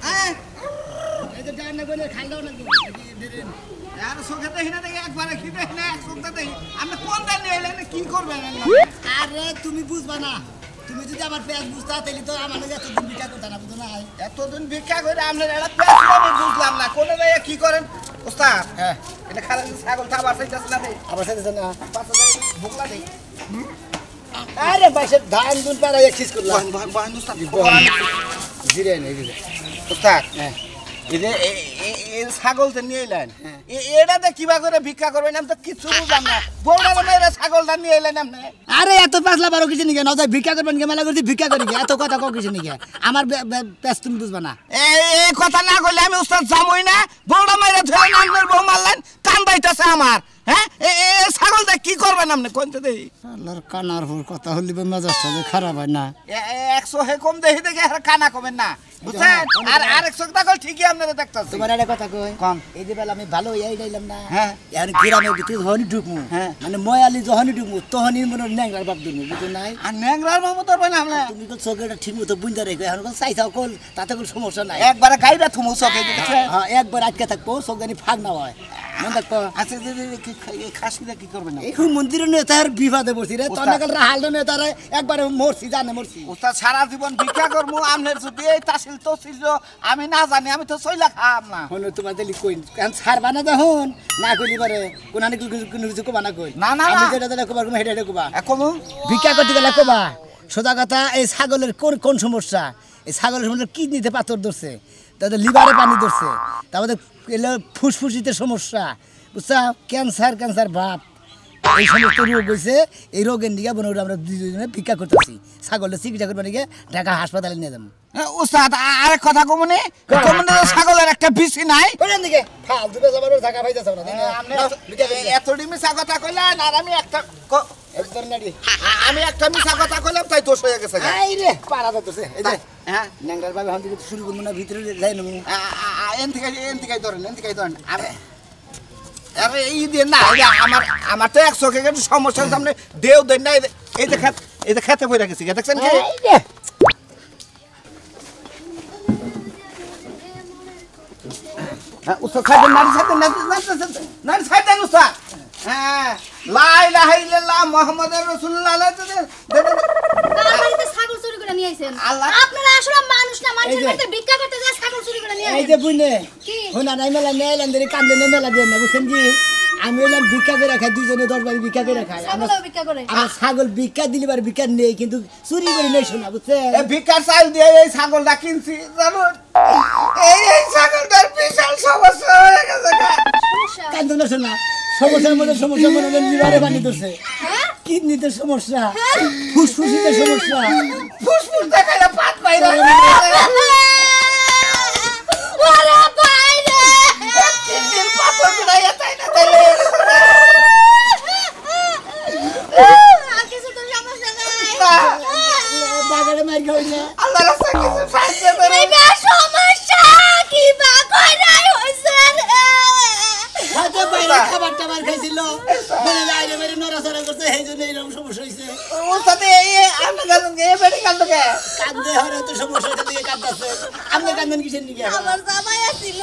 হ্যাঁ এই যে ডান না বলে খাই দাও না আর চোখে দেখি না দেখি একবারে কি দেখি না এক চোখটা দেখি আপনি কোন দান নিয়ে এলেন কি করবেন আরে তুমি বুঝবা না তুমি যদি আমার পেঁয়াজ বুঝতা তাহলে তো আমার এতদিন ভিক্ষা করতে না বুঝো না এতদিন ভিক্ষা করে আপনার একটা পেঁয়াজ আমি বুঝলাম না কোন ভাইয়া কি করেন ওস্তাদ হ্যাঁ এটা খালি ছাগল খাবার চাইতেছে না দেই আবার সাথে না পাঁচটা দেই ভুকলা দেই আরে বাইসে ধান দুন পাড়া এক্সিস করলাম বহান ওস্তাদ জিরে নেই জিরে ওস্তাদ হ্যাঁ এই ছাগলটা নিয়ে এলেন এটাতে কিবা করে ভিক্ষা করবেন আমি তো কিছু বুঝলাম না বউরা মেয়েরা ছাগলটা নিয়ে এলেন আপনি আরে এত পাঁচলা বারো কিছু নিকে না ভিক্ষা করবেন কে মেলা করছি ভিক্ষা করি এত কথা কও কিছু নিকে আমার পেঁয়াজ তুমি বুঝবা না এই কথা না কইলে আমি উস্তাদ জামই না বউরা মেয়েরা ধরে নামের বউ মারলেন কান্দাইতেছে আমার হ্যাঁ ছাগলটা কি করবেন আপনি কোনতে দেই আল্লাহর কানার ভোর কথা হলি মেজাজটা যে খারাপ হয় না 100 হে কম দেখি দেখে আর কানা কমেন না বুঝছেন আর 100 টাকা ঠিকই আপনারা দেখতাছেন তোমার একটা কথা কই কোন এই যে বেলা আমি ভালো হইয়াই যাইলাম না হ্যাঁ এখন গ্রামের ভিতরে যখনই ঢুকমু হ্যাঁ মানে ময়ালি যখনই ঢুকমু তখনই মনে ন্যাংরার বাপ ঢুকমু বুঝো নাই আর ন্যাংরার মামু ধরবেন আপনি তুমি তো চোখেটা ঠিক মতো বুঝতে রেখো এখন চাইছাও কল তাতে কোনো সমস্যা নাই একবারে গাইরা থুমু চোখে দেখছেন হ্যাঁ একবার আটকে থাকবো চোখ জানি ফাঁক না হয় মনে থাকবো আচ্ছা এই খাসিটা কি করবেন এই মন্দিরের নেতার বিবাদে পড়ছি রে তনকাল রাহালdo নেতারে একবারে মরছি জানে মরছি ওস্তাদ সারা জীবন ভিক্ষা করমু আমনের যদি এই তাসিল তসিল আমি না জানি আমি তো সইলা খাম না হলো তোমার দিলি কই কারণ ছাড়বা না যখন না কইলি পারে কোনানি কোনো কিছু কবা না কই না না আমি যেটা যেটা কবার হেডে হেডে কবা কমু ভিক্ষা করতে গেলে কবা সোজা কথা এই ছাগলের কোন কোন সমস্যা এই ছাগলের সমস্যা কিডনিতে পাথর ধরছে তাদের লিভারে পানি ধরছে তারপরে এলো ফুসফুসিতে সমস্যা বুঝছা ক্যান্সার ভাব এই সমস্ত রোগ হয়েছে এই রোগের নিয়ে বোন আমরা দুজনে ভিক্ষা করতেছি ছাগলের চিকিৎসা করবার নিয়ে ঢাকা হাসপাতালে নিয়ে যাবো ওস্তাদ আরেক কথা কমুনি ছাগলের একটা বিসি নাই কোন দিকে ফালতু বেজাবার ঢাকা ভাইতাছ না এত মিশা কথা কইলেন আর আমি একটা একদম নাড়ি আমি একটা মিশা কথা কইলাম তাই দোষ হয়ে গেছে এই রে পাড়া যাচ্ছে এই যে হ্যাঁ ন্যাংরার ভাবে হান থেকে শুরু করব না ভিতরে যাই না এন থেকে ধরেন আরে এই দিয়ে না আমার তো 100 কে সমস্যার সামনে দেও দেন না এই যে খেতে পড়ে গেছি দেখছেন কি হ্যাঁ উস্তাদ খাইতেন নারী খাইতেন উস্তাদ হ্যাঁ লা ইলাহা ইল্লাল্লাহ মুহাম্মাদুর রাসূলুল্লাহ বাড়িতে ছাগল চুরি করে নিয়ে আইছেন আপনারা আসলে মানুষ না মানুষের বাড়িতে ভিক্ষা করতে যায় ছাগল চুরি করে নিয়ে এই যে বুঝনে কি হোনা নাই মেলা নেলাম ধরে কান্দে মেলা দেন না বুঝছেন কি আমি হলাম ভিক্ষা করে খাই দুজনে 10 বাড়ি ভিক্ষা করে খাই ছাগল ভিক্ষা করে আমার ছাগল ভিক্ষা দিলিবার ভিক্ষা নেই কিন্তু চুরি করে নেই শোনা বুঝছেন এই ভিক্ষার চাল দিয়ে এই ছাগলটা কিনছি জানেন এই ছাগলটার বিশাল সমস্যা হয়ে গেছে সমস্যা কান্দে না শোনা সমস্যার মধ্যে সমস্যা মনে হলে লিভারে পানি ধরছে কিডনিতে সমস্যা ফুসফুসিতে সমস্যা ফুসফুস দেখাইলে পাত পাইরা ওরে বাইরে কিডনির পাথর গুড়াইয়া তাই না তাইলে কিছু তো সমস্যা নাই বাগানে মার খাই না আল্লাহ রাস্তা কিছু সাহায্য করে এটা সমস্যা কি বা কইরাই হইছে হাতে বাইরে খাবার টাবার খাইছিল বলে বাইরে বাইরে নড়াচড়া করছে এই জন্য এরকম সমস্যা হয়েছে ওর সাথে এই আমরা গান গেয়ে বেড়ে কান্দকে কান্দে হরে তো সমস্যা থেকে কাঁদতেছে আপনি কান্দেন কিসের নিকে আমার জামাই আছিল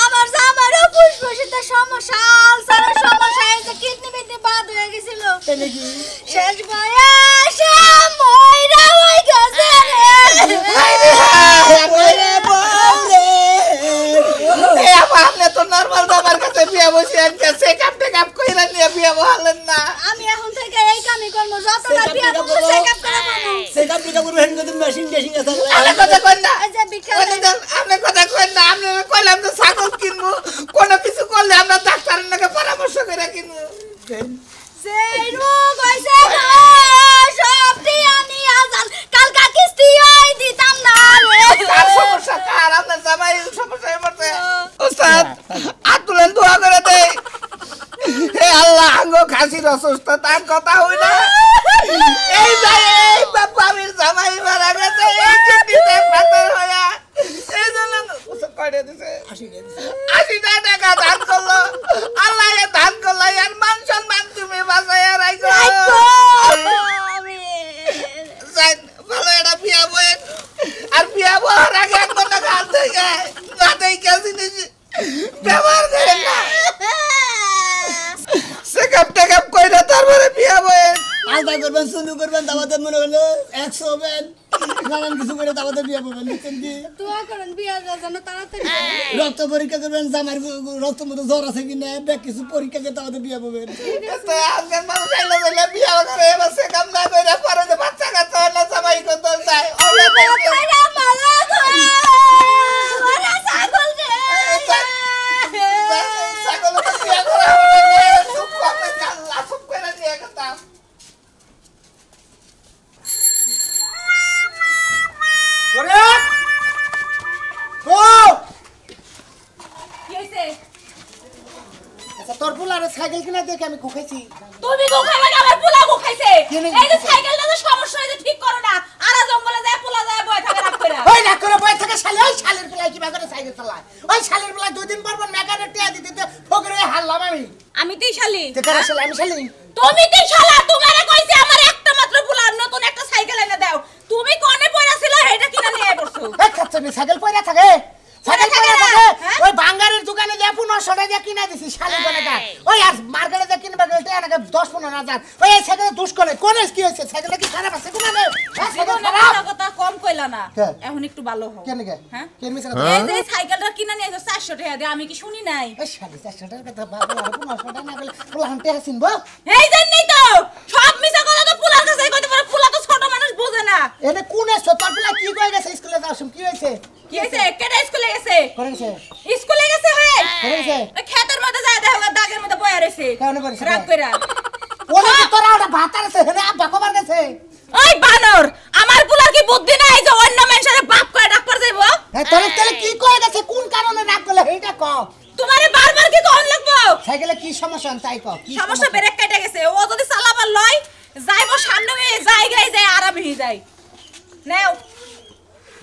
আমার জামারও ফুসফুসিতে সমস্যা আলসারের সমস্যা এই যে কিডনি মিডনি বাদ হয়ে গেছিল তাহলে কি শেষ বয়সে মইরা হই গেছে ওরে বলে এই আপনি তো নরমাল বাবার কাছে বিয়া বসে আনকে চেকআপ টেকআপ কইরা নিয়ে বিয়া বহালেন না আমি এখন থেকে এই কামই করব যতটা বিয়া করব চেকআপ করে করব চেকআপ টেকআপ করবেন কিন্তু মেশিন টেশিন আছে আরে কথা কই না এই যে বিকাল আপনি কথা কই না আপনি কইলাম তো ছাগল কিনবো কোনো কিছু করলে আমরা ডাক্তারের নাকি পরামর্শ করে কিনবো সেই রোগ হইছে সব দিয়া নিয়া যান কালকা কিস্তি ওই দিতাম না কার সমস্যা কার আপনার জামাই সমস্যা মরতে ওস্তাদ আতুলেন দোয়া করে দে হে আল্লাহ আঙ্গো খাসির অসুস্থ তার কথা হই না এই ভাই এই বাবা আমির জামাই মারা গেছে এই কিডনিতে পাথর হয়া এই জন্য ওষুধ কয়টা দিছে 80 টাকা দান করলো আল্লাহ এ দান করলো আর মান সম্মান তুমি বাঁচাইয়া রাখো ভালো এটা বিয়া বই আর বিয়া বহার আগে একবার টাকা আনতে মনে হলো 100 হবেন নানান কিছু করে তারপরে বিয়ে করবেন বুঝছেন কি দোয়া করেন বিয়া যেন তাড়াতাড়ি রক্ত পরীক্ষা করবেন জামার রক্ত মতো জ্বর আছে কিনা ব্যাগ কিছু পরীক্ষা করে তারপরে বিয়ে করবেন তো আজকাল মানুষ চাইলে দিলে বিয়া করে এবার সে কাম না করে পরে যে বাচ্চা কাচ্চা হলে জামাই করতে যায় ওরে কইরা মালা ওরা ছাগল রে ছাগল তো বিয়া করা হবে চুপ করে কাল্লা চুপ করে দিয়ে কথা ওরে ও কি হইছে আচ্ছা তোর পোলারে সাইকেল কিনা দেখে আমি খুখাইছি তুমি গোখাই মানে আমার পোলা গোখাইছে কেন এই যে সাইকেলটা তো সমস্যা হইছে ঠিক করো না আরা জঙ্গলে যায় পোলা যায় বয় থাকে রাখ কইরা ওই না করে বই থেকে শালি ওই শালের পোলা কি করে সাইকেল চালায় ওই শালের পোলা দুই দিন পর পর মেকানিক টিয়া দিতে ফকরে হারলাম আমি তেই শালি তে কারা শালা আমি শালি তুমি তেই শালা তোমারে কইছে আমার একটা মাত্র পোলা নতুন একটা সাইকেল এনে দাও তুমি কোনে পড়াছিল হেটা কিনা নিয়ে পড়ছো এই খাচ্ছে সাইকেল পয়রা থাকে সাইকেল পয়রা থাকে হ্যাঁ? ওই বাঙ্গারের দোকানে যে 1500 টাকা কিনা দিছি শালি কোনেটা ওই আর মার্কেটে যে কিনবা গেলতে এনাকে 10-15 হাজার ওই সাইকেল দুষ করে কোনে কি হইছে সাইকেলটা কি খারাপ আছে কোনে সাইকেল খারাপ কথা কম কইলা না হ্যাঁ। এখন একটু ভালো হও কেন কে হ্যাঁ কেন মিছা এই যে সাইকেলটা কিনা নিয়ে 400 টাকা দিয়ে আমি কি শুনি নাই এই শালি 400 টাকা কথা বাবা আর 1500 টাকা না গেলে পোলা হানতে হাসিনবো এই জন্যই তো সব মিছা কথা তো পোলার কাছে কইতে পারে পোলা তো ছোট মানুষ বোঝে না এনে কোনে সতর পোলা কি কই গেছে স্কুলে যাওয়ার কি হইছে কি হইছে কেডা স্কুলে গেছে করে গেছে স্কুলে গেছে হে করে গেছে ওই খেতের মধ্যে যায় দেখো দাগের মধ্যে বয়া রইছে কেন করেছে রাগ কইরা ওলে কি তোরা ওটা ভাতার আছে হেনে আব্বা কবার গেছে ওই বানর আমার পোলার কি বুদ্ধি নাই যে অন্য মানুষের বাপ করে ডাক করে যাইবো হ্যাঁ তোরে তাহলে কি কই গেছে কোন কারণে রাগ করলে এইটা ক তোমারে বারবার কি কোন লাগবো সাইকেলে কি সমস্যা তাই ক কি সমস্যা ব্রেক কেটে গেছে ও যদি চালাবার লয় যাইবো সামনে জায়গায় যায় আরাম হয়ে যায় নাও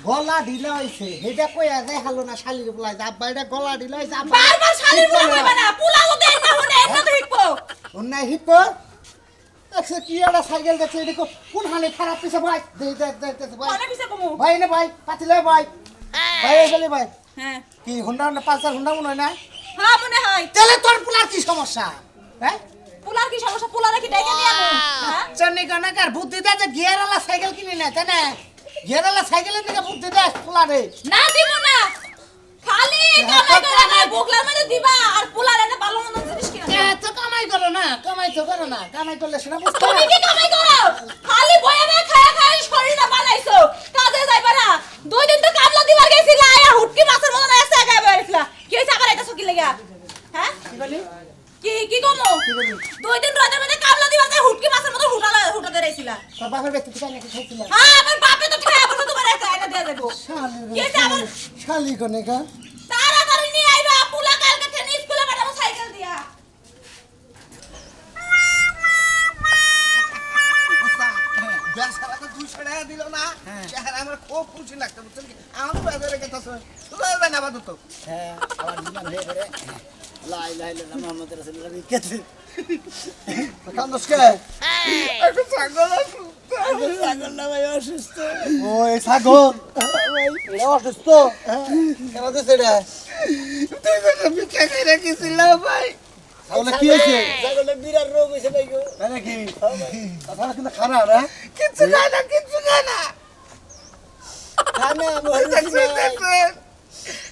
গলা ঢিলা হইছে হেটা কই আছে হালো না শালির বলাই আব্বা এটা গলা ঢিলা হইছে আব্বা বারবার শালির পোলা কইবা না পোলাও দেন না হুনে এমন তো হিকবো অন্যায় হিপ দেখছ কি একটা সাইকেল দেখছে এটা কোন হালে খারাপ পিছে ভাই দে ভাই কোনে পিছে কমু ভাই নে ভাই পাতিলে ভাই ভাই এসলে ভাই হ্যাঁ কি হুন্ডা না পালসার হুন্ডা মনে হয় না হ্যাঁ মনে হয় তাহলে তোর পোলার কি সমস্যা হ্যাঁ পোলার কি সমস্যা পোলারে কি ডাইকে নিয়ে আমু হ্যাঁ চন্নি কানাকার বুদ্ধি দে যে গিয়ারওয়ালা সাইকেল কিনে না তাই না গিয়ারওয়ালা সাইকেলের দিকে বুদ্ধি দে পোলারে না দিব না খালি কামাই করে না বুকলার মধ্যে দিবা আর পোলারে না ভালো মন্দ জিনিস কিনা এত কামাই করো না কামাই তো করো না কামাই করলে সেটা বুঝতে তুমি কি কামাই করো খালি বয়ে বয়ে খায়া খায়া শরীরটা বানাইছো কাজে যাইবা না দুই দিন তো কামলা দিবার গেছিলা আয়া হুটকি মাছের মতো এসে আগায় বেরিয়েছিলা কি হইছে আবার এটা সকি লাগা হ্যাঁ কি বলি কি কমো দুই দিন রোদের মধ্যে কামলা দিবার যায় হুটকি মাছের মতো হুটাতে রাইছিলা তোর বাপের ব্যক্তি থেকে নাকি খাইছিলাম হ্যাঁ আমার বাপে তো খায়া বসে তোমার একটা এটা দেয়া যাবো কি হইছে আবার শালি কোনে কা তাড়াতাড়ি নিয়ে আইবা পোলা কালকে থেকে স্কুলে পাঠাবো সাইকেল দিয়া বেচারা তো 200 টাকা দিল না চেহারা আমার খুব খুশি লাগতো বুঝছেন কি আমাদের বাজারে গেছে তুই যাবেন আবার তো হ্যাঁ আবার জীবন হয়ে করে লা ইলাহা ইল্লাল্লাহ মুহাম্মাদুর রাসূলুল্লাহ কেতে কান্দস কে একটু ছাগল ছাগল না ভাই অসুস্থ ওই ছাগল ভাই এটা অসুস্থ কেন দিছে রে তুই তো বিকা করে গেছিল ভাই তাহলে কি হয়েছে ছাগলের বিরাট রোগ হইছে ভাই গো তাই নাকি তাহলে কিন্তু খারাপ না কিছু খায় না কিছু খায় না খানা মরছি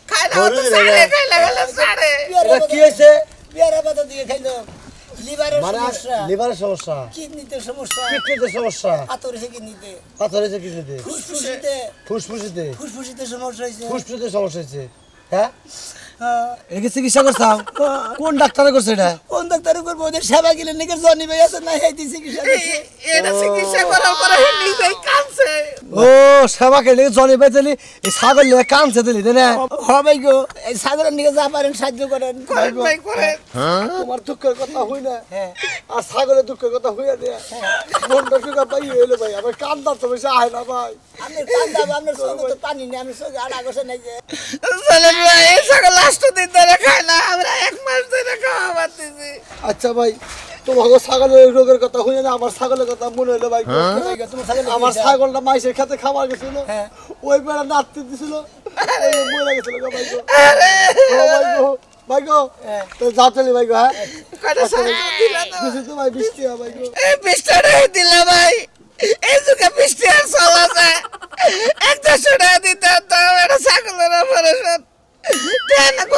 খায় না তো সাড়ে খাই লাগালে সাড়ে এটা কি হইছে বিয়ারা পাতা দিয়ে খাইলো লিভারের মানে সমস্যা লিভারের সমস্যা কিডনিতে সমস্যা কিডনিতে সমস্যা পাথর হইছে কিডনিতে পাথর হয়েছে কিডনিতে ফুসফুসিতে ফুসফুসিতে ফুসফুসিতে সমস্যা হইছে ফুসফুসিতে সমস্যা হয়েছে হ্যাঁ হ্যাঁ এটা চিকিৎসা করছাও কোন ডাক্তারে করছে এটা কোন ডাক্তার করবো ওদের সেবা গেলে নাকি জনি ভাই আছে না এই চিকিৎসা করছে এটা চিকিৎসা করার পরে নিজেই কাঁদছে ও সেবা কেলে জনি পাইতেলি এই ছাগল নিয়ে কানছে দিলি তাই না ভাই গো এই সাগরের নিকে যা পারেন সাহায্য করেন করেন ভাই করেন তোমার দুঃখের কথা হই না হ্যাঁ আর ছাগলের দুঃখের কথা হইয়া দেয়া মনটা সুখা পাই হইলো ভাই আমার কান্দার তো বেশি আয় না ভাই আপনি কান্দা আপনার চোখে তো পানি নেই আমি চোখে আড়া বসে নাই যে চলেন ভাই এই ছাগল লাস্ট দিন ধরে খায় না আমরা 1 মাস ধরে খাওয়া পাচ্ছি আচ্ছা ভাই তোমাকে ছাগলের রোগের কথা হইয়া না আমার ছাগলের কথা মনে হলো ভাই আমার ছাগলটা মাইসের খেতে খাবার গেছিল ওই বেড়া নাচতে দিছিল ওই মরে গেছিল গো ভাই গো ভাই গো তো যাও চলি ভাই গো হ্যাঁ কয়টা ছাগল দিলা তো কিছু তো ভাই বৃষ্টি হয় ভাই গো এই 20 টাকা দিলা ভাই এই যুগে বৃষ্টি আর চল আছে 100 টাকা দিতে তো এটা ছাগলের অপারেশন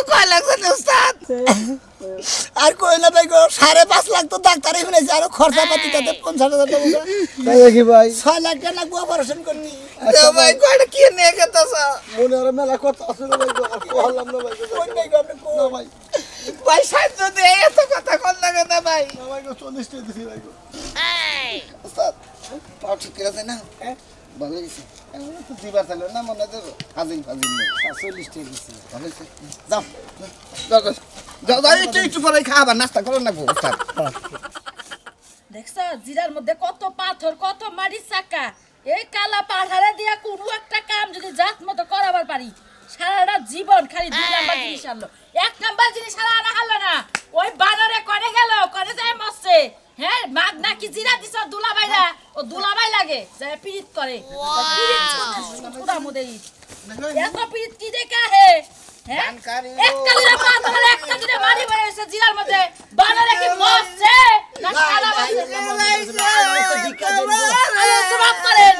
কয় লাগছে উস্তাদ আর কই না ভাই গো 5.5 লাখ তো ডাক্তারই ফেলেছে আর খরচা পাতি তাতে 50,000 টাকা তাই নাকি ভাই 6 লাখ টাকা লাগবে অপারেশন করনি ভাই কয়টা কি নিয়ে গেতাছ মনে আর মেলা কথা আছে রে ভাই আর কইলাম না ভাই কোন ভাই গো আপনি না ভাই ভাই সাহায্য দিয়ে এত কথা কোন লাগে না ভাই না ভাই 40 টাকা দিছি ভাই উস্তাদ পাও ঠিক আছে না ভালো হয়েছে তো দিবার চাইল না মনে তো ফাজিল ফাজিল 40 টাকা দিছি ভালো হয়েছে যাও যাও যাও একটু পরে খাবার নাস্তা করো না উস্তাদ দেখছো জিরার মধ্যে কত পাথর কত মাটি চাকা এই কালা পাহাড়ে দিয়া কোনো একটা কাম যদি জাত মতো করাবার পারি সারাটা জীবন খালি 2 নাম্বার জিনিস আনলো 1 নাম্বার জিনিস আর আনা হলো না ওই বানরে করে গেল করে যায় মরছে হ্যাঁ মাগ নাকি জিরা দিছ দুলাভাইরা ও দুলাভাই লাগে যায় পিরিত করে পিরিত পুরা মুদেই এত পিরিত কি দেখা হে হ্যাঁ একটা দিনে পাথর একটা দিনে মারি বলেছে জিরার মধ্যে বানরে কি মরছে না সারা মাফ করেন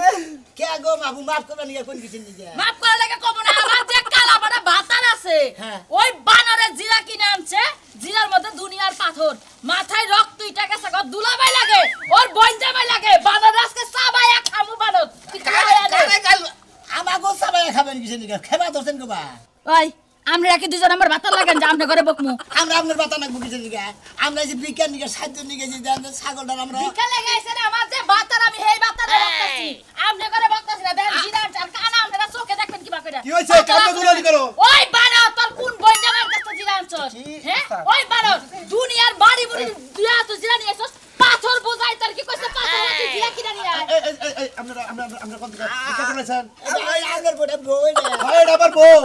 কে গো বাবু মাফ করবেন নিয়ে কোন কিছু নিয়ে মাফ করার লাগে কব না আমার যে কালা বড় ভাতার আছে ওই বানরে জিরা কিনে আনছে জিরার মধ্যে দুনিয়ার পাথর মাথায় রক্ত ইটা গেছে গো দুলাভাই লাগে ওর বোন জামাই লাগে বানর আজকে সাবায়া খামু বানর তুই আমাগো সবাই খাবেন কিছু নিয়ে খেবা দছেন গো বা ওই আমরা কি দুজন আমার ভাতার লাগেন যে আমরা ঘরে বকমু আমরা আপনার বাতা নাকবো কিছু নিয়ে আমরা যে বিজ্ঞান নিয়ে সাহায্য নিয়ে যে ছাগলটা আমরা বিকালে গেছে রে আমার যে ভাতার আমি হেই ভাতারে বকতাছি আমরা ঘরে বকতাছি না দেখেন জিরা আর কানা আমরা চোখে দেখবেন কিবা কইরা কি হইছে কামটা দুলালি করো ওই বানর তোর কোন বোন জামাইর কাছে জিরা আনছস হ্যাঁ ওই বানর দুনিয়ার বাড়ি বুড়ি দুয়া তো জিরা নিয়ে আসছস পাথর বোঝাই তোর কি কইছে পাথর তুই জিরা কিনা নিয়ে আয় আমরা কোন দিকে করেছেন ভাই আগের বড় বই না ভাই এটা আবার বউ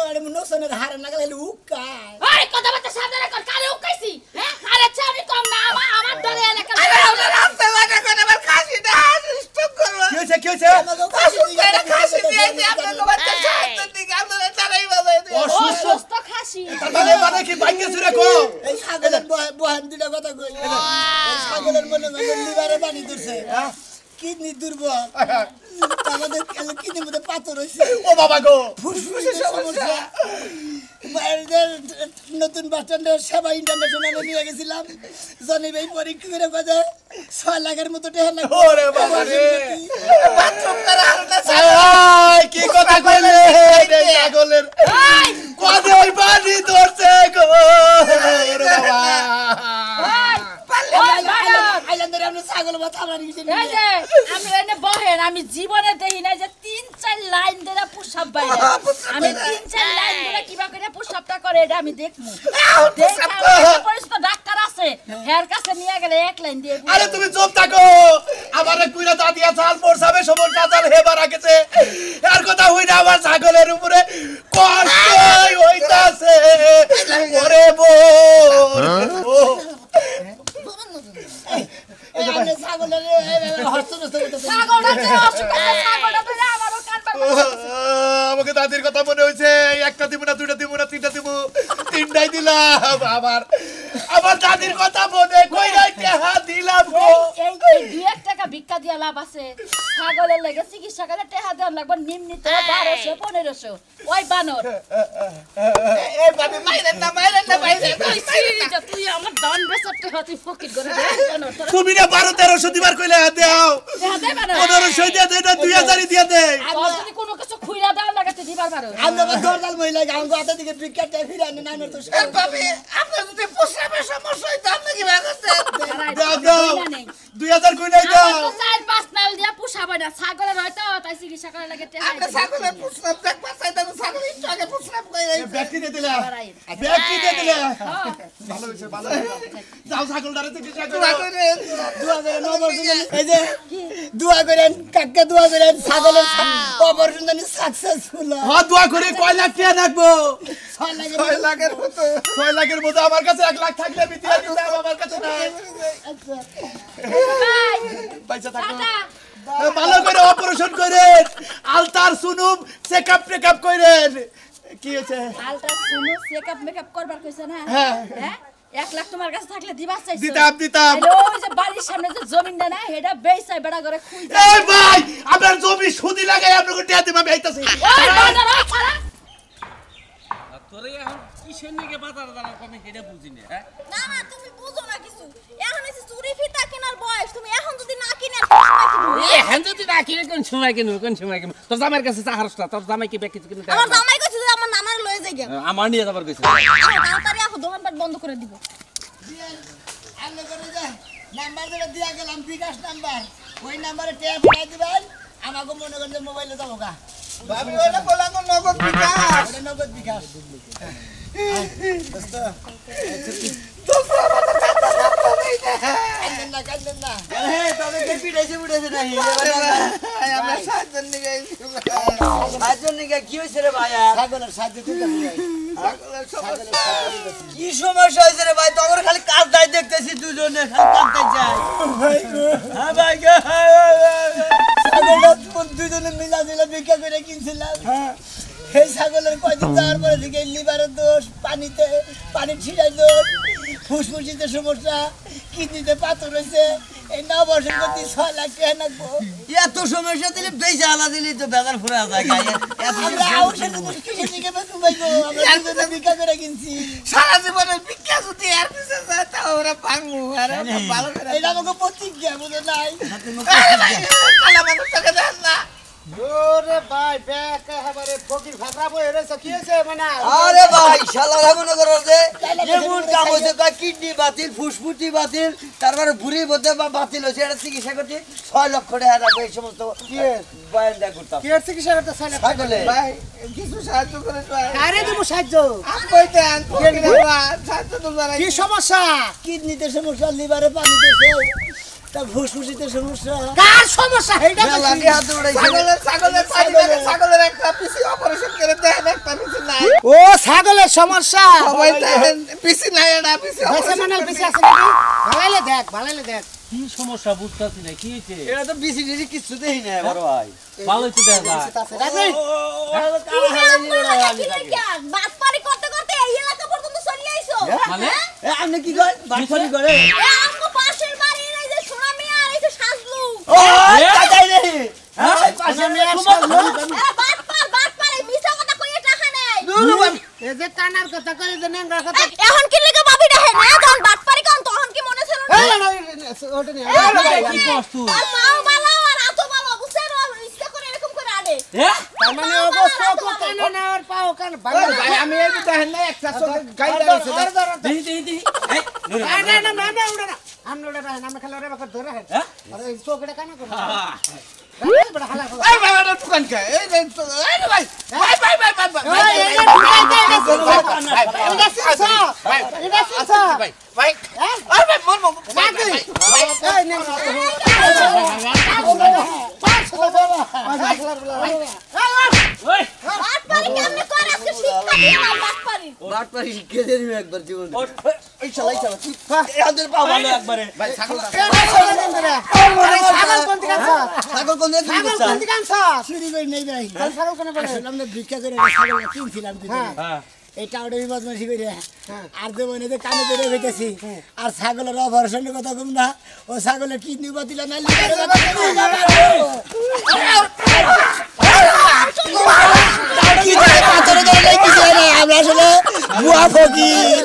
এটা মনে নোসনের হারে নাগালে উকায় ওই কথা বলতে সামনে রাখ কারে উকাইছি হ্যাঁ আরে আচ্ছা আমি কম না আমার দলে এলাকা রাস্তা লাগা করে আমার খাসিটা স্টপ করো কি হইছে আমাগো কাছে দিয়ে খাসি দিয়ে আপনাকে বাচ্চা সাহায্য দিকে আপনারা চালাই বাজাই দিও অসুস্থ খাসি মানে কি বাইকে ছুরে কো এই ছাগলের বহান দিটা কথা কই এই ছাগলের মনে লিভারে পানি ধরছে কিডনি দুর্বল আমাদের কিডনির মধ্যে পাথর হইছে ও বাবা গো ফুসফুসের সমস্যা বাইরের নতুন বাস স্ট্যান্ডের সেবা ইন্টারন্যাশনালে নিয়ে গেছিলাম জনি ভাই পরীক্ষা করে বাজে 6 লাখের মতো টাকা লাগবে ওরে বাবা রে বাথরুম করা আর না এই কি কথা কইলে রে ছাগলের কদে ওই বাড়ি ধরছে গো ওরে বাবা আইল্যান্ডের আমরা ছাগল মাথা মারি গেছি এই যে আমি এনে বহেন আমি জীবনে দেখি না যে 3-4 লাইন ধরে পুশআপ বাইরে আমি 3-4 লাইন ধরে কিবা করে পুশআপটা করে এটা আমি দেখমু পরিচিত ডাক্তার আছে হের কাছে নিয়ে গেলে 1 লাইন দিয়ে আরে তুমি চুপ থাকো আমারে কুইরা দাদিয়া চাল পড়ছাবে সমস্যা চাল হেবা রাখেছে আর কথা হই না আমার ছাগলের উপরে কষ্ট হইতাছে ওরে বউ এই আমরা ছাগলের হস্তনস্ত করতেছে ছাগলটা যে অসুখ আছে ছাগলটা তো আমারও কান আমাকে দাদির কথা মনে হইছে একটা দিব না দুইটা দিব না তিনটা দিব তিনটাই দিলাম আমার দাদির কথা মনে কই নাই টাকা দিলাম গো এই 2 টাকা ভিক্ষা দিয়া লাভ আছে ছাগলের লাগে চিকিৎসা করে টাকা দেন লাগবে নিম্নিত 1200-1500 ওই বানর এই বাবু মাইরেন না তুই আমার দান বেচতে হতি ফকির করে দে বানর তুমি না 1200-1300 দিবার কইলে দাও টাকা দে বানর 1500 দিয়ে দে 2000 দিয়ে দে আর যদি কোনো কিছু খুইরা দাও লাগাতে দিবার পারো আমরা দরজাল মহিলা গাঙ্গো হাতে দিকে বিকেটটা ফিরে আনে না তো বাবু আপনার যদি প্রস্রাবের সমস্যা হয় তো আপনি কি ভাগছেন দাও 2000 কই নাই দাও তো 4-5 নাল দিয়া পুষাবে না ছাগলের হয়তো তাই চিকিৎসা করে লাগে টাকা আপনি ছাগলের প্রস্রাব দেখবার চাইতেন ছাগল একটু আগে প্রস্রাব করে ব্যক্তি দিয়ে দিলা ব্যক্তি দিয়ে দিলা ভালো হইছে ভালো যাও ছাগলটারে চিকিৎসা করো দোয়া করেন অপারেশন এই যে দোয়া করেন কাকা দোয়া করেন ছাগলের অপারেশন জানি সাকসেসফুল হ্যাঁ দোয়া করে কয় লাখ টাকা রাখবো 6 লাখের 6 লাখের মতো আমার কাছে 1 লাখ থাকলে আমি দিয়ে দিতাম আমার কাছে নাই বাই পয়সা থাকো টাটা ভালো করে অপারেশন করেন আলতার সুনুম চেকআপ টেকআপ করেন কি হয়েছে আলটা শুনো চেকআপ মেকআপ করবার কইছ না হ্যাঁ। হ্যাঁ 1 লাখ তোমার কাছে থাকলে দিবা চাইছো দিতাম দিতাম আরে ওই যে বাড়ির সামনে যে জমিনটা না এটা বেচাই বেড়া করে খুই এই ভাই আপনার জমি সুদি লাগাই আপনাকে টিয়া দিবা আমি আইতাছি ওই বাজার ওই ছাড়া তোরে এখন কিসের নিকে বাজার দাঁড়া আমি সেটা বুঝি না হ্যাঁ না না তুমি বুঝো না কিছু এখন এসে চুরি ফিতা কেনার বয়স তুমি এখন যদি না কিনে আর কোন সময় কিনবে এখন যদি না কিনে কোন সময় কিনবো তোর জামাইয়ের কাছে চাহারসটা তোর জামাই কি ব্যাগ কিছু কিনে দেয় আমার জামাই কইছে যে আমার নানার লয়ে যাই গা আমার নিয়ে যাবার কইছে তাড়াতাড়ি এখন দোকানপাট বন্ধ করে দিব আমি করে যা নাম্বার দিলে দিয়া গেলাম বিকাশ নাম্বার ওই নাম্বারে ট্যাপ পাঠাই দিবেন আমাকে মনে করেন যে মোবাইলে যাবো গা ভাবি ওটা বললাম নগদ বিকাশ এটা নগদ বিকাশ দোস্ত কান্দেন না কান্দেন না তবে কে পিটাইছে পিটাইছে নাই আমরা সাতজন নিয়ে সাতজন নিকে কি হইছে রে ভাই ছাগলের সাহায্য করতে কি সমস্যা হইছে রে ভাই তোর খালি কাজ দাই দেখতেছি দুজনে খালি কাজ দাই যায় হ্যাঁ ভাই ছাগলটা দুজনে মিলা দিলে ভিক্ষা করে কিনছিলাম সেই ছাগলের কয়দিন যাওয়ার পরে থেকে লিভারের দোষ পানি ছিটাই দোষ ফুসফুসিতে সমস্যা কিডনিতে পাথর হয়েছে এই 9 বছর প্রতি 6 লাখ টাকা লাগবো এত সমস্যা দিলে বেশি আলা দিলি তো বেজার ফুরে যায় আমরা আউশের কিসের দিকে বেতন পাইবো আমরা দুজনে ভিক্ষা করে কিনছি সারা জীবনের বিকাশ যদি আর কিছু যায় তা ওরা ভাঙবো আর ভালো করে এটা আমাকে প্রতিজ্ঞা বুঝো নাই আরে ভাই কালা মানুষ টাকা দেন না ওরে ভাই ব্যাগ একেবারে ফকির ফাঁকা বই রয়েছে কি হয়েছে মানে আরে ভাই শালা মনে করো যে এমন কাম হয়েছে কিডনি বাতিল ফুসফুটি বাতিল তারপরে বুড়ি মধ্যে বাতিল হয়েছে এটা চিকিৎসা করতে 6 লক্ষ টাকা লাগবে এই সমস্ত বয়ান দেয়া করতাম কি চিকিৎসা করতে চাই না ছাগলে ভাই কিছু সাহায্য করে আরে দেবো সাহায্য আম কইতে আন সাহায্য তো জানাই কি সমস্যা কিডনিতে সমস্যা লিভারে পানি দিছে তা ফুসফুসিতে সমস্যা কার সমস্যা এইটা লাগে হাত উড়াইছে ছাগলের একটা পিসি অপারেশন করে দেন একটা পিসি নাই ও ছাগলের সমস্যা সবাই দেন পিসি নাই এটা পিসি বেসে মানাল বেসে আছে নাকি ভালোইলে দেখ কি সমস্যা বুঝতাছি না কি হইছে এটা তো বিসি ডিসি কিছু দেই না বড় ভাই ভালো হইছে দেখা যায় রাজি বাটপারি করতে করতে এই এলাকা পর্যন্ত চলে আইছো মানে আপনি কি করেন বাটপারি করে আমগো পাশের বাড়ির এই যে সোনা মিয়া আর এই যে সাজলু ও কাটাই রে পাশে নিয়ে আসলো আরে বাটপার এই মিছা কথা কইয়ে টাকা নাই এই যে কানার কথা কই যে নেংরা কথা এখন কি লাগে বাবি দেখে না যখন বাটপারি কোন তখন কি মনে ছিল না ওটা নিয়ে কি কষ্ট তুই আর মাও ভালো আর আতো ভালো বুঝছেন ইচ্ছা করে এরকম করে আনে হ্যাঁ তার মানে অবস্থা কত না আর পাও কান ভালো ভাই আমি এই দেখেন না একটা চোখে গাইড আছে দেহি এই না উড়ে না আমরা উড়ে না আমরা খালি ওরে বাকর ধরে রাখেন হ্যাঁ আরে চোখটা কানা করো বড় হালা করো এই ভাই এটা দোকান কে এই ভাই ভাই ভাই আরে ভাই মন মন ওই বাটপারি কেমনে করে আজকে শিক্ষা দিয়ে না বাটপারি বাটপারি কে দেরি একবার জীবন এই শালাই শালা তুই এদের পা ভালো একবারে ভাই ছাগল ছাগল কোন দিকে আছে ছাগল কোন দিকে ছাগল দিছা কোন দিকে আছে চুরি করে নেই ভাই ছাগল কোন বলে আমরা ভিক্ষা করে ছাগল কিনছিলাম দুজনে হ্যাঁ এটা ওটা বদমাশি করে আর দেবো না কানে ধরে হইতেছি আর ছাগলের অপারেশনের কথা কম না ও ছাগলের কিডনি বাতিল না আমরা আসলে বুয়া ফকির